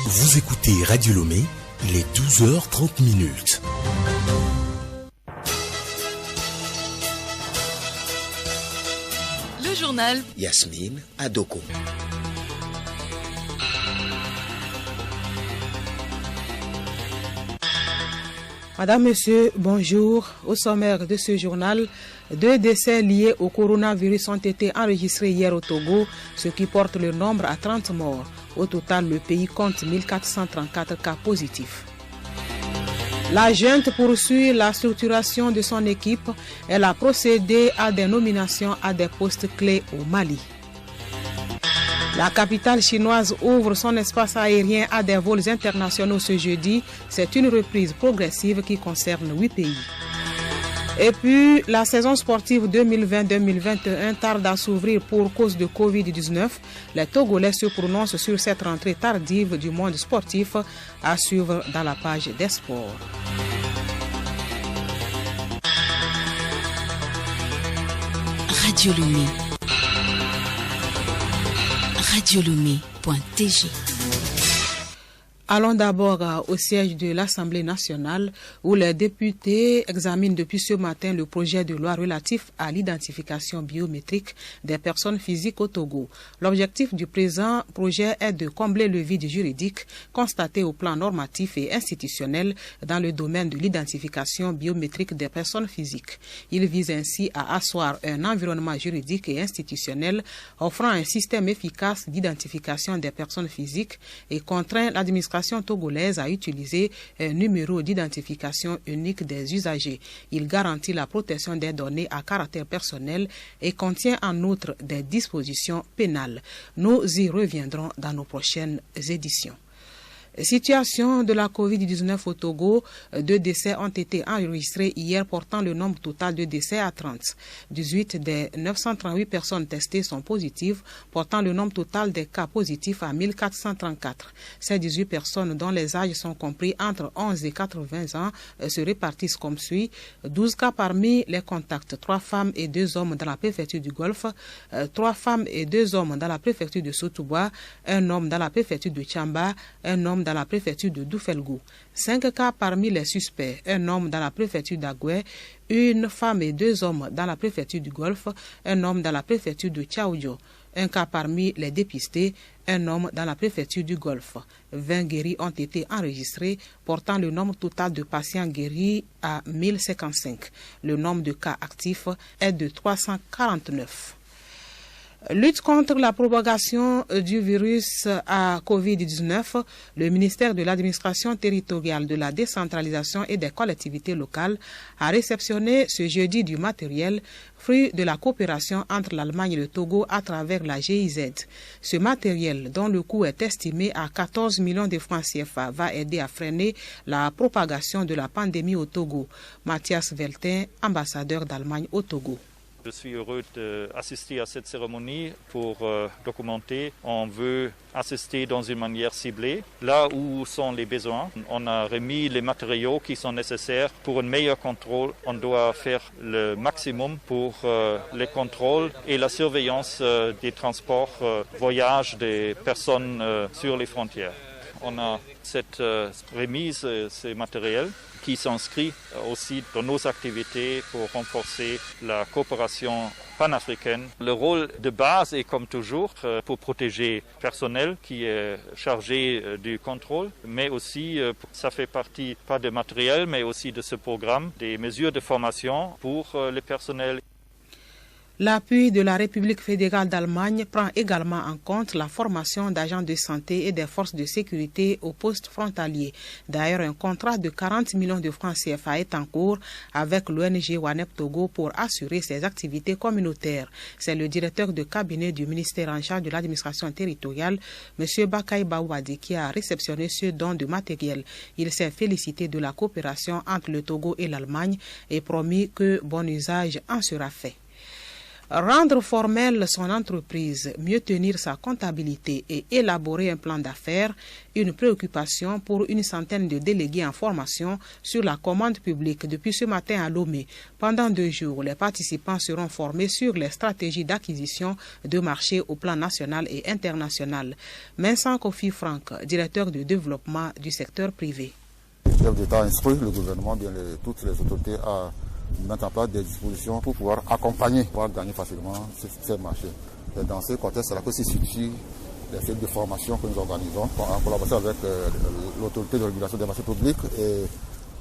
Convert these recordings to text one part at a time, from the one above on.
Vous écoutez Radio Lomé, il est 12h30. Le journal Yasmine Adoko. Madame, Monsieur, bonjour. Au sommaire de ce journal, 2 décès liés au coronavirus ont été enregistrés hier au Togo, ce qui porte le nombre à 30 morts. Au total, le pays compte 1434 cas positifs. La junte poursuit la structuration de son équipe. Elle a procédé à des nominations à des postes clés au Mali. La capitale chinoise ouvre son espace aérien à des vols internationaux ce jeudi. C'est une reprise progressive qui concerne 8 pays. Et puis, la saison sportive 2020-2021 tarde à s'ouvrir pour cause de Covid-19. Les Togolais se prononcent sur cette rentrée tardive du monde sportif à suivre dans la page des sports. Radio Lomé. radiolomé.tg. Allons d'abord au siège de l'Assemblée nationale où les députés examinent depuis ce matin le projet de loi relatif à l'identification biométrique des personnes physiques au Togo. L'objectif du présent projet est de combler le vide juridique constaté au plan normatif et institutionnel dans le domaine de l'identification biométrique des personnes physiques. Il vise ainsi à asseoir un environnement juridique et institutionnel offrant un système efficace d'identification des personnes physiques et contraint l'administration togolaise à utiliser un numéro d'identification unique des usagers. Il garantit la protection des données à caractère personnel et contient en outre des dispositions pénales. Nous y reviendrons dans nos prochaines éditions. Situation de la Covid-19 au Togo, 2 décès ont été enregistrés hier portant le nombre total de décès à 30. 18 des 938 personnes testées sont positives, portant le nombre total des cas positifs à 1434. Ces 18 personnes dont les âges sont compris entre 11 et 80 ans se répartissent comme suit. 12 cas parmi les contacts, 3 femmes et 2 hommes dans la préfecture du Golfe, 3 femmes et 2 hommes dans la préfecture de Sotouba, 1 homme dans la préfecture de Tchamba, 1 homme dans la préfecture de Doufelgou. 5 cas parmi les suspects, 1 homme dans la préfecture d'Agoué, 1 femme et 2 hommes dans la préfecture du Golfe, 1 homme dans la préfecture de Tchaoudjo. 1 cas parmi les dépistés, 1 homme dans la préfecture du Golfe. 20 guéris ont été enregistrés, portant le nombre total de patients guéris à 1055. Le nombre de cas actifs est de 349. Lutte contre la propagation du virus à Covid-19, le ministère de l'administration territoriale, de la décentralisation et des collectivités locales a réceptionné ce jeudi du matériel, fruit de la coopération entre l'Allemagne et le Togo à travers la GIZ. Ce matériel, dont le coût est estimé à 14 millions de francs CFA, va aider à freiner la propagation de la pandémie au Togo. Mathias Veltin, ambassadeur d'Allemagne au Togo. Je suis heureux d'assister à cette cérémonie pour documenter. On veut assister dans une manière ciblée, là où sont les besoins. On a remis les matériaux qui sont nécessaires pour un meilleur contrôle. On doit faire le maximum pour les contrôles et la surveillance des transports, voyages des personnes sur les frontières. On a cette remise, ces matériels qui s'inscrit aussi dans nos activités pour renforcer la coopération panafricaine. Le rôle de base est comme toujours pour protéger le personnel qui est chargé du contrôle, mais aussi ça fait partie pas de matériel, mais aussi de ce programme, des mesures de formation pour le personnel. L'appui de la République fédérale d'Allemagne prend également en compte la formation d'agents de santé et des forces de sécurité aux postes frontaliers. D'ailleurs, un contrat de 40 millions de francs CFA est en cours avec l'ONG WANEP Togo pour assurer ses activités communautaires. C'est le directeur de cabinet du ministère en charge de l'administration territoriale, M. Bakay Bawadi, qui a réceptionné ce don de matériel. Il s'est félicité de la coopération entre le Togo et l'Allemagne et promis que bon usage en sera fait. Rendre formelle son entreprise, mieux tenir sa comptabilité et élaborer un plan d'affaires, une préoccupation pour une centaine de délégués en formation sur la commande publique depuis ce matin à Lomé. Pendant 2 jours, les participants seront formés sur les stratégies d'acquisition de marchés au plan national et international. Vincent Kofi Franck, directeur de développement du secteur privé. Le chef d'État instruit le gouvernement, toutes les autorités à mettre en place des dispositions pour pouvoir accompagner, pouvoir gagner facilement ces marchés. Et dans ce contexte-là que se situent les fêtes de formation que nous organisons en collaboration avec l'autorité de régulation des marchés publics et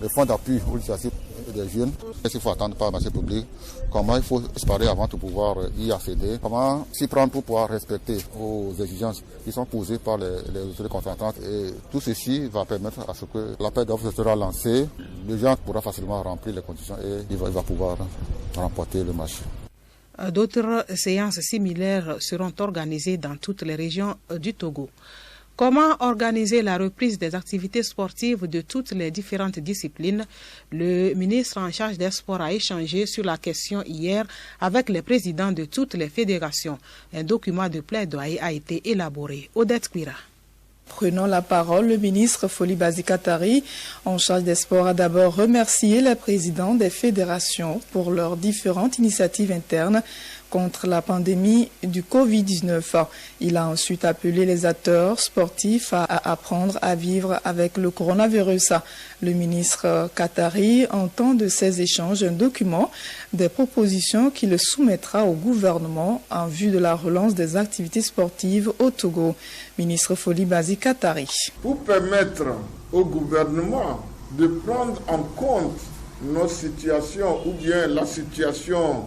le fonds d'appui pour l'initiative des jeunes. Qu'est-ce qu'il faut attendre par le marché public? Comment il faut se parler avant de pouvoir y accéder? Comment s'y prendre pour pouvoir respecter aux exigences qui sont posées par les autorités contractantes? Et tout ceci va permettre à ce que l'appel d'offres sera lancé. Le gens pourra facilement remplir les conditions et il va pouvoir remporter le marché. D'autres séances similaires seront organisées dans toutes les régions du Togo. Comment organiser la reprise des activités sportives de toutes les différentes disciplines? Le ministre en charge des sports a échangé sur la question hier avec les présidents de toutes les fédérations. Un document de plaidoyer a été élaboré. Odette Quira. Prenant la parole, le ministre Foli Bazikatari, en charge des sports, a d'abord remercié les présidents des fédérations pour leurs différentes initiatives internes contre la pandémie du Covid-19. Il a ensuite appelé les acteurs sportifs à apprendre à vivre avec le coronavirus. Le ministre Katari entend de ces échanges un document, des propositions qu'il soumettra au gouvernement en vue de la relance des activités sportives au Togo. Ministre Foli Bazikatari. Pour permettre au gouvernement de prendre en compte notre situation ou bien la situation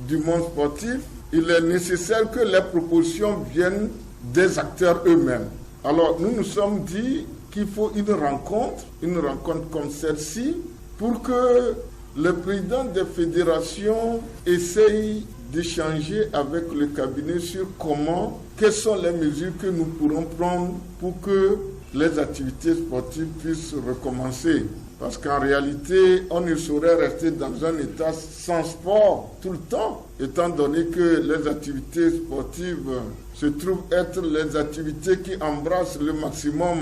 du monde sportif, il est nécessaire que les propositions viennent des acteurs eux-mêmes. Alors nous nous sommes dit qu'il faut une rencontre comme celle-ci, pour que le président des fédérations essaye d'échanger avec le cabinet sur quelles sont les mesures que nous pourrons prendre pour que les activités sportives puissent recommencer. Parce qu'en réalité, on ne saurait rester dans un état sans sport tout le temps, étant donné que les activités sportives se trouvent être les activités qui embrassent le maximum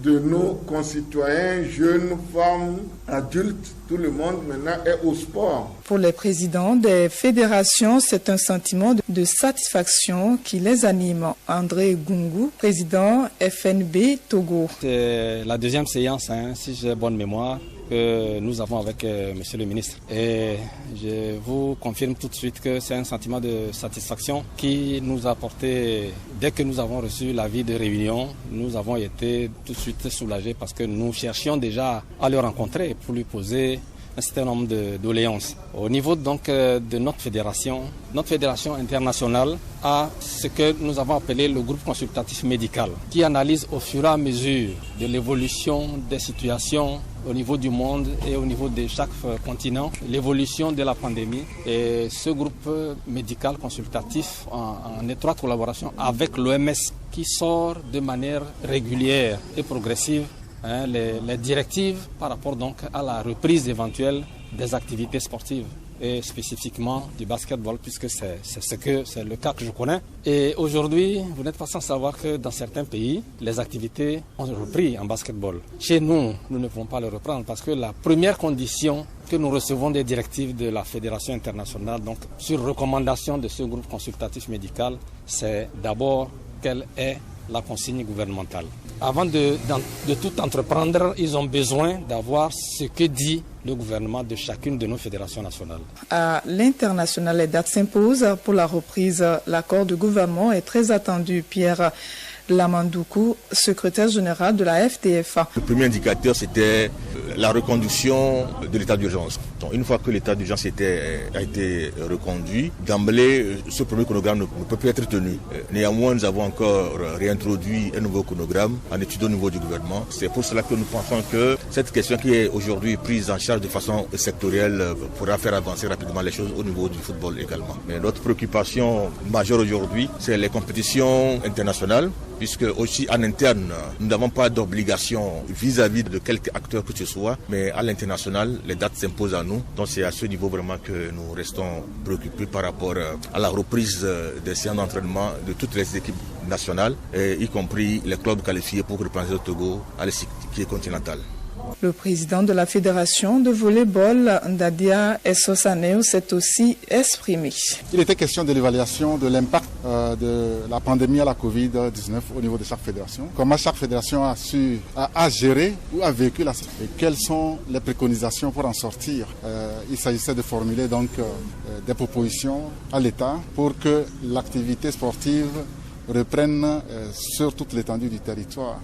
de nos concitoyens, jeunes, femmes, adultes, tout le monde maintenant est au sport. Pour les présidents des fédérations, c'est un sentiment de satisfaction qui les anime. André Gungu, président FNB Togo. C'est la deuxième séance, si j'ai bonne mémoire, que nous avons avec monsieur le ministre. Et je vous confirme tout de suite que c'est un sentiment de satisfaction qui nous a apporté, dès que nous avons reçu l'avis de réunion, nous avons été tout de suite soulagés parce que nous cherchions déjà à le rencontrer pour lui poser un certain nombre de doléances. Au niveau donc de notre fédération internationale a ce que nous avons appelé le groupe consultatif médical, qui analyse au fur et à mesure de l'évolution des situations au niveau du monde et au niveau de chaque continent, l'évolution de la pandémie. Et ce groupe médical consultatif, en étroite collaboration avec l'OMS, qui sort de manière régulière et progressive les directives par rapport donc à la reprise éventuelle des activités sportives et spécifiquement du basketball, puisque c'est le cas que je connais. Et aujourd'hui, vous n'êtes pas sans savoir que dans certains pays, les activités ont repris en basketball. Chez nous, nous ne pouvons pas le reprendre parce que la première condition que nous recevons des directives de la Fédération internationale, donc sur recommandation de ce groupe consultatif médical, c'est d'abord quelle est la consigne gouvernementale. Avant de tout entreprendre, ils ont besoin d'avoir ce que dit le gouvernement de chacune de nos fédérations nationales. À l'international, les dates s'imposent pour la reprise. L'accord de gouvernement est très attendu. Pierre Lamandoukou, secrétaire général de la FDFA. Le premier indicateur, c'était la reconduction de l'état d'urgence. Donc, une fois que l'état d'urgence a été reconduit, d'emblée, ce premier chronogramme ne peut plus être tenu. Néanmoins, nous avons encore réintroduit un nouveau chronogramme en étude au niveau du gouvernement. C'est pour cela que nous pensons que cette question qui est aujourd'hui prise en charge de façon sectorielle pourra faire avancer rapidement les choses au niveau du football également. Mais notre préoccupation majeure aujourd'hui, c'est les compétitions internationales, puisque aussi en interne, nous n'avons pas d'obligation vis-à-vis de quelque acteur que ce soit fois, mais à l'international, les dates s'imposent à nous. Donc c'est à ce niveau vraiment que nous restons préoccupés par rapport à la reprise des séances d'entraînement de toutes les équipes nationales, y compris les clubs qualifiés pour représenter le Togo à l'échiquier continental. Le président de la fédération de volley-ball, Ndadia Essosaneo, s'est aussi exprimé. Il était question de l'évaluation de l'impact de la pandémie à la Covid-19 au niveau de chaque fédération. Comment chaque fédération a géré ou a vécu la situation. Et quelles sont les préconisations pour en sortir. Il s'agissait de formuler donc des propositions à l'État pour que l'activité sportive reprenne sur toute l'étendue du territoire.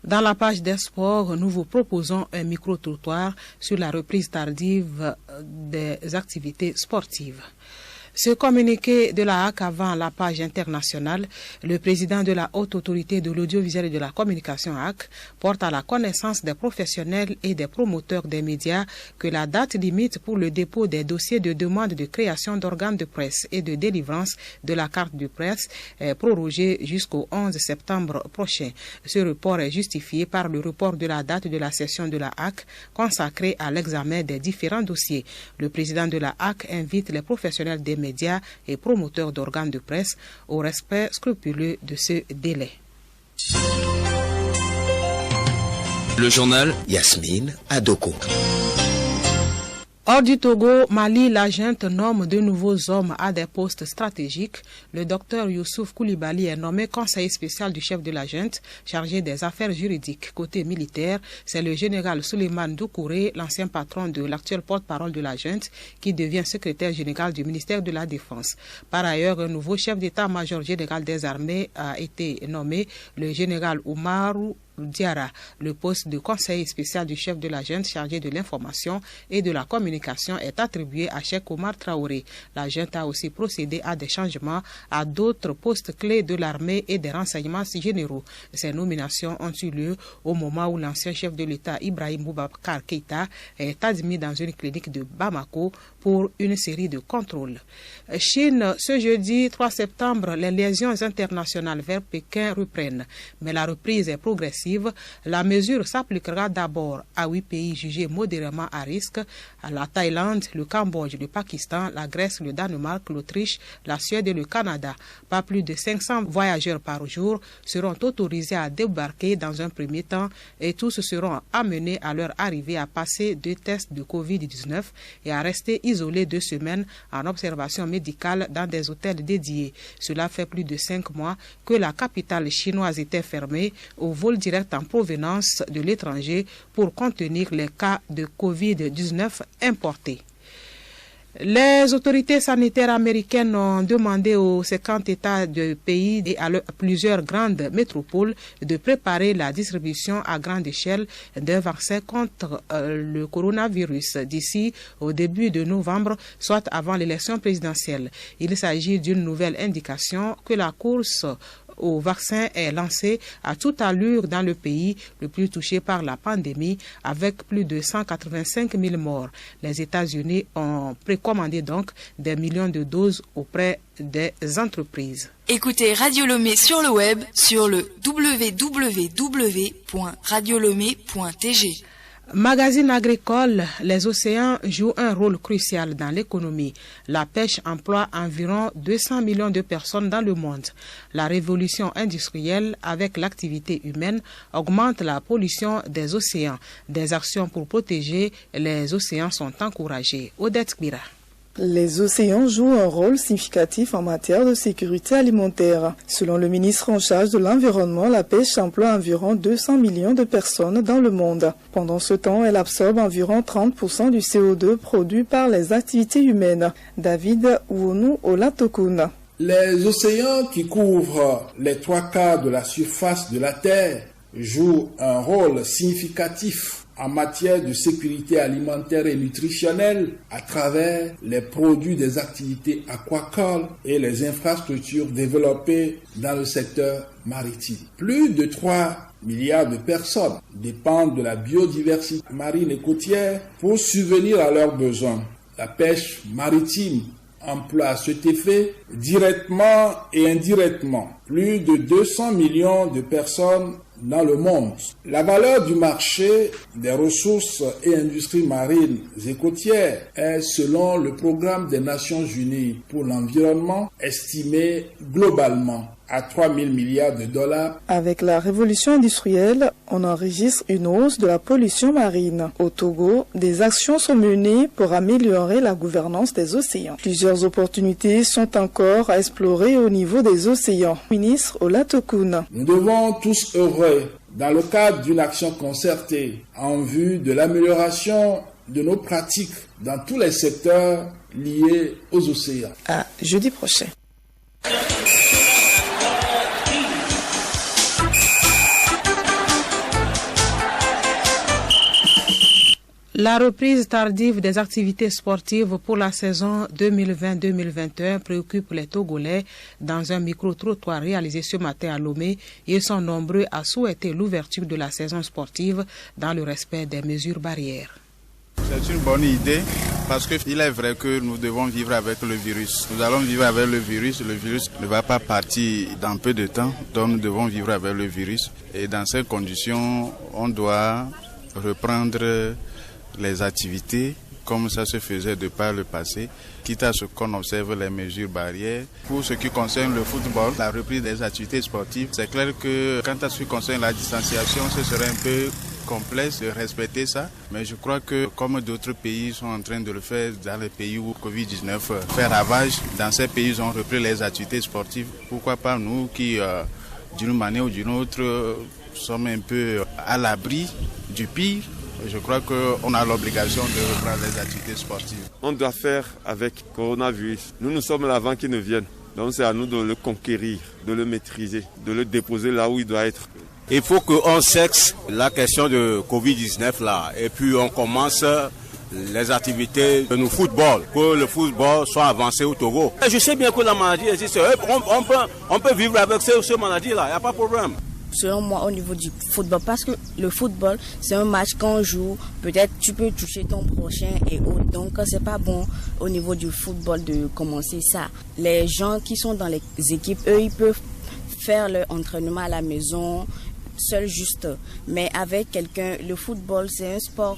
Dans la page des sports, nous vous proposons un micro-trottoir sur la reprise tardive des activités sportives. Ce communiqué de la HAC avant la page internationale, le président de la Haute Autorité de l'Audiovisuel et de la Communication HAC porte à la connaissance des professionnels et des promoteurs des médias que la date limite pour le dépôt des dossiers de demande de création d'organes de presse et de délivrance de la carte de presse est prorogée jusqu'au 11 septembre prochain. Ce report est justifié par le report de la date de la session de la HAC consacrée à l'examen des différents dossiers. Le président de la HAC invite les professionnels des médias et promoteurs d'organes de presse au respect scrupuleux de ce délai. Le journal Yasmine Adoko. Hors du Togo, Mali, la junte nomme de nouveaux hommes à des postes stratégiques. Le docteur Youssouf Koulibaly est nommé conseiller spécial du chef de la junte, chargé des affaires juridiques. Côté militaire, c'est le général Souleymane Doucouré, l'ancien patron de l'actuel porte-parole de la junte, qui devient secrétaire général du ministère de la Défense. Par ailleurs, un nouveau chef d'état-major général des armées a été nommé, le général Oumarou Diara. Le poste de conseiller spécial du chef de la junte chargé de l'information et de la communication est attribué à Cheikh Omar Traoré. La junte a aussi procédé à des changements à d'autres postes clés de l'armée et des renseignements généraux. Ces nominations ont eu lieu au moment où l'ancien chef de l'État Ibrahim Boubacar Keïta est admis dans une clinique de Bamako pour une série de contrôles. Chine, ce jeudi 3 septembre, les liaisons internationales vers Pékin reprennent, mais la reprise est progressive. La mesure s'appliquera d'abord à 8 pays jugés modérément à risque, à la Thaïlande, le Cambodge, le Pakistan, la Grèce, le Danemark, l'Autriche, la Suède et le Canada. Pas plus de 500 voyageurs par jour seront autorisés à débarquer dans un premier temps et tous seront amenés à leur arrivée à passer 2 tests de Covid-19 et à rester isolés 2 semaines en observation médicale dans des hôtels dédiés. Cela fait plus de 5 mois que la capitale chinoise était fermée aux vols directs en provenance de l'étranger pour contenir les cas de Covid-19 importés. Les autorités sanitaires américaines ont demandé aux 50 États du pays et à plusieurs grandes métropoles de préparer la distribution à grande échelle d'un vaccin contre le coronavirus d'ici au début de novembre, soit avant l'élection présidentielle. Il s'agit d'une nouvelle indication que la course au vaccin est lancé à toute allure dans le pays le plus touché par la pandémie avec plus de 185 000 morts. Les États-Unis ont précommandé donc des millions de doses auprès des entreprises. Écoutez Radio Lomé sur le web sur le www.radiolomé.tg. Magazine agricole, les océans jouent un rôle crucial dans l'économie. La pêche emploie environ 200 millions de personnes dans le monde. La révolution industrielle avec l'activité humaine augmente la pollution des océans. Des actions pour protéger les océans sont encouragées. Odette Mira. Les océans jouent un rôle significatif en matière de sécurité alimentaire. Selon le ministre en charge de l'environnement, la pêche emploie environ 200 millions de personnes dans le monde. Pendant ce temps, elle absorbe environ 30% du CO2 produit par les activités humaines. David Ouonou Olatokun. Les océans qui couvrent les 3/4 de la surface de la Terre jouent un rôle significatif en matière de sécurité alimentaire et nutritionnelle à travers les produits des activités aquacoles et les infrastructures développées dans le secteur maritime. Plus de 3 milliards de personnes dépendent de la biodiversité marine et côtière pour subvenir à leurs besoins. La pêche maritime emploie à cet effet, directement et indirectement, plus de 200 millions de personnes dans le monde. La valeur du marché des ressources et industries marines et côtières est, selon le programme des Nations Unies pour l'environnement, estimée globalement à 3 000 milliards de dollars. Avec la révolution industrielle, on enregistre une hausse de la pollution marine. Au Togo, des actions sont menées pour améliorer la gouvernance des océans. Plusieurs opportunités sont encore à explorer au niveau des océans. Ministre Olatokoun. Nous devons tous œuvrer dans le cadre d'une action concertée en vue de l'amélioration de nos pratiques dans tous les secteurs liés aux océans. À jeudi prochain. La reprise tardive des activités sportives pour la saison 2020-2021 préoccupe les Togolais. Dans un micro-trottoir réalisé ce matin à Lomé, ils sont nombreux à souhaiter l'ouverture de la saison sportive dans le respect des mesures barrières. C'est une bonne idée parce qu'il est vrai que nous devons vivre avec le virus. Nous allons vivre avec le virus ne va pas partir dans peu de temps, donc nous devons vivre avec le virus. Et dans ces conditions, on doit reprendre les activités comme ça se faisait de par le passé, quitte à ce qu'on observe les mesures barrières. Pour ce qui concerne le football, la reprise des activités sportives, c'est clair que quant à ce qui concerne la distanciation, ce serait un peu complexe de respecter ça, mais je crois que comme d'autres pays sont en train de le faire dans les pays où Covid-19 fait ravage, dans ces pays ils ont repris les activités sportives. Pourquoi pas nous qui, d'une manière ou d'une autre, sommes un peu à l'abri du pire? Je crois qu'on a l'obligation de reprendre les activités sportives. On doit faire avec le coronavirus. Nous sommes là avant qu'il ne vienne. Donc c'est à nous de le conquérir, de le maîtriser, de le déposer là où il doit être. Il faut qu'on sexe la question de Covid-19 là. Et puis on commence les activités de nos football, que le football soit avancé au Togo. Je sais bien que la maladie existe. On peut vivre avec ce maladie là, il n'y a pas de problème. Selon moi, au niveau du football, parce que le football, c'est un match qu'on joue, peut-être tu peux toucher ton prochain et autres. Donc, c'est pas bon au niveau du football de commencer ça. Les gens qui sont dans les équipes, eux, ils peuvent faire leur entraînement à la maison, seul juste. Mais avec quelqu'un, le football, c'est un sport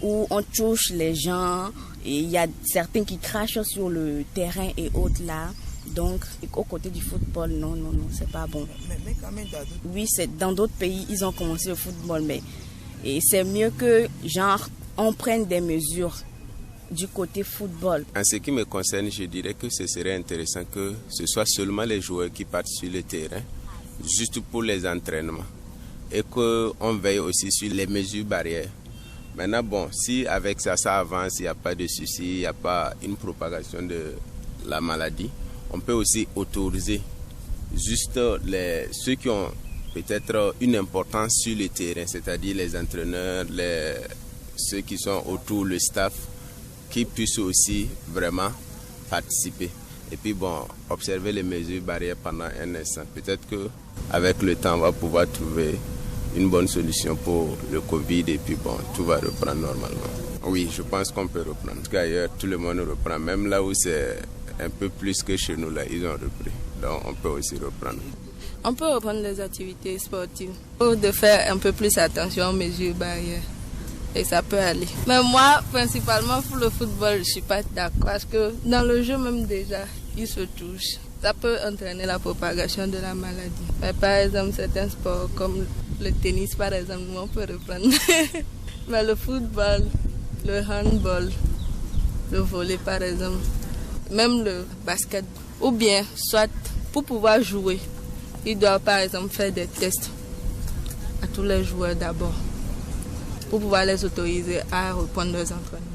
où on touche les gens et il y a certains qui crachent sur le terrain et autres là. Donc, au côté du football, non, c'est pas bon. Mais quand même, oui, c'est dans d'autres pays, ils ont commencé le football, mais c'est mieux que, on prenne des mesures du côté football. En ce qui me concerne, je dirais que ce serait intéressant que ce soit seulement les joueurs qui partent sur le terrain, juste pour les entraînements, et qu'on veille aussi sur les mesures barrières. Maintenant, bon, si avec ça avance, il n'y a pas de souci, il n'y a pas une propagation de la maladie, on peut aussi autoriser juste ceux qui ont peut-être une importance sur le terrain, c'est-à-dire les entraîneurs, ceux qui sont autour, le staff, qui puissent aussi vraiment participer. Et puis bon, observer les mesures barrières pendant un instant. Peut-être qu'avec le temps, on va pouvoir trouver une bonne solution pour le Covid et puis bon, tout va reprendre normalement. Oui, je pense qu'on peut reprendre. Parce qu'ailleurs, tout le monde reprend, même là où c'est un peu plus que chez nous, là, ils ont repris. Donc, on peut aussi reprendre. On peut reprendre les activités sportives. Il faut de faire un peu plus attention aux mesures barrières. Et ça peut aller. Mais moi, principalement pour le football, je ne suis pas d'accord. Parce que dans le jeu même déjà, ils se touchent. Ça peut entraîner la propagation de la maladie. Mais par exemple, certains sports comme le tennis, par exemple, on peut reprendre. Mais le football, le handball, le volley, par exemple, même le basket, ou bien, soit pour pouvoir jouer, ils doivent par exemple faire des tests à tous les joueurs d'abord, pour pouvoir les autoriser à reprendre leurs entraînements.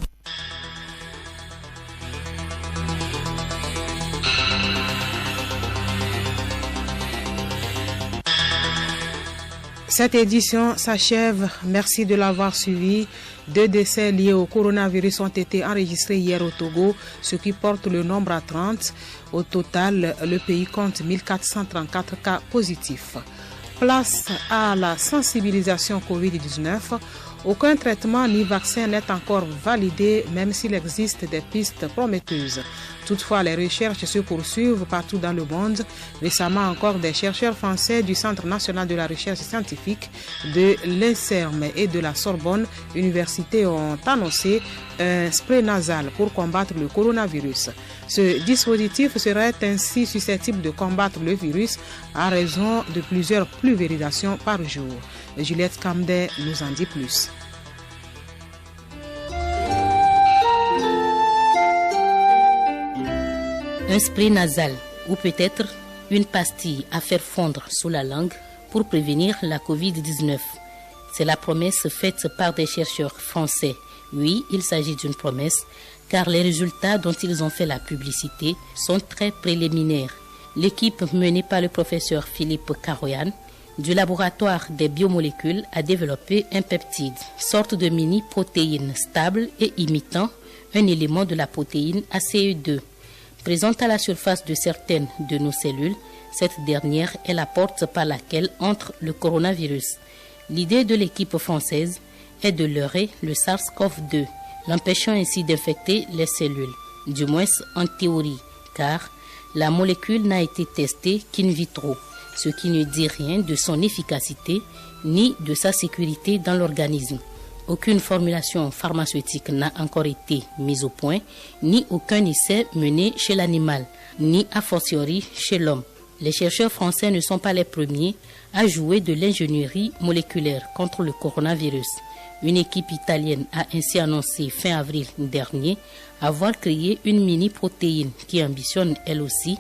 Cette édition s'achève. Merci de l'avoir suivi. 2 décès liés au coronavirus ont été enregistrés hier au Togo, ce qui porte le nombre à 30. Au total, le pays compte 1434 cas positifs. Place à la sensibilisation Covid-19. Aucun traitement ni vaccin n'est encore validé, même s'il existe des pistes prometteuses. Toutefois, les recherches se poursuivent partout dans le monde. Récemment encore, des chercheurs français du Centre national de la recherche scientifique, de l'INSERM et de la Sorbonne Université ont annoncé un spray nasal pour combattre le coronavirus. Ce dispositif serait ainsi susceptible de combattre le virus à raison de plusieurs pulvérisations par jour. Juliette Camdet nous en dit plus. Un spray nasal ou peut-être une pastille à faire fondre sous la langue pour prévenir la Covid-19. C'est la promesse faite par des chercheurs français. Oui, il s'agit d'une promesse car les résultats dont ils ont fait la publicité sont très préliminaires. L'équipe menée par le professeur Philippe Caroyan du laboratoire des biomolécules a développé un peptide, sorte de mini-protéine stable et imitant un élément de la protéine ACE2. Présente à la surface de certaines de nos cellules, cette dernière est la porte par laquelle entre le coronavirus. L'idée de l'équipe française est de leurrer le SARS-CoV-2, l'empêchant ainsi d'infecter les cellules, du moins en théorie, car la molécule n'a été testée qu'in vitro, ce qui ne dit rien de son efficacité ni de sa sécurité dans l'organisme. Aucune formulation pharmaceutique n'a encore été mise au point, ni aucun essai mené chez l'animal, ni a fortiori chez l'homme. Les chercheurs français ne sont pas les premiers à jouer de l'ingénierie moléculaire contre le coronavirus. Une équipe italienne a ainsi annoncé fin avril dernier avoir créé une mini-protéine qui ambitionne elle aussi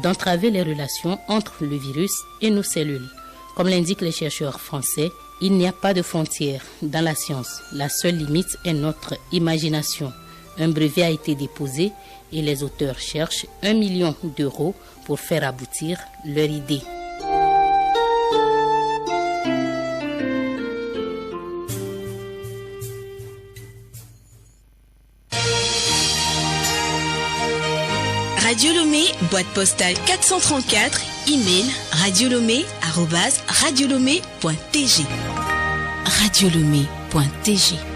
d'entraver les relations entre le virus et nos cellules. Comme l'indiquent les chercheurs français, il n'y a pas de frontières dans la science. La seule limite est notre imagination. Un brevet a été déposé et les auteurs cherchent 1 million d'euros pour faire aboutir leur idée. Radio Lomé, boîte postale 434, email radiolomé@radiolomé.tg. radiolomé.tg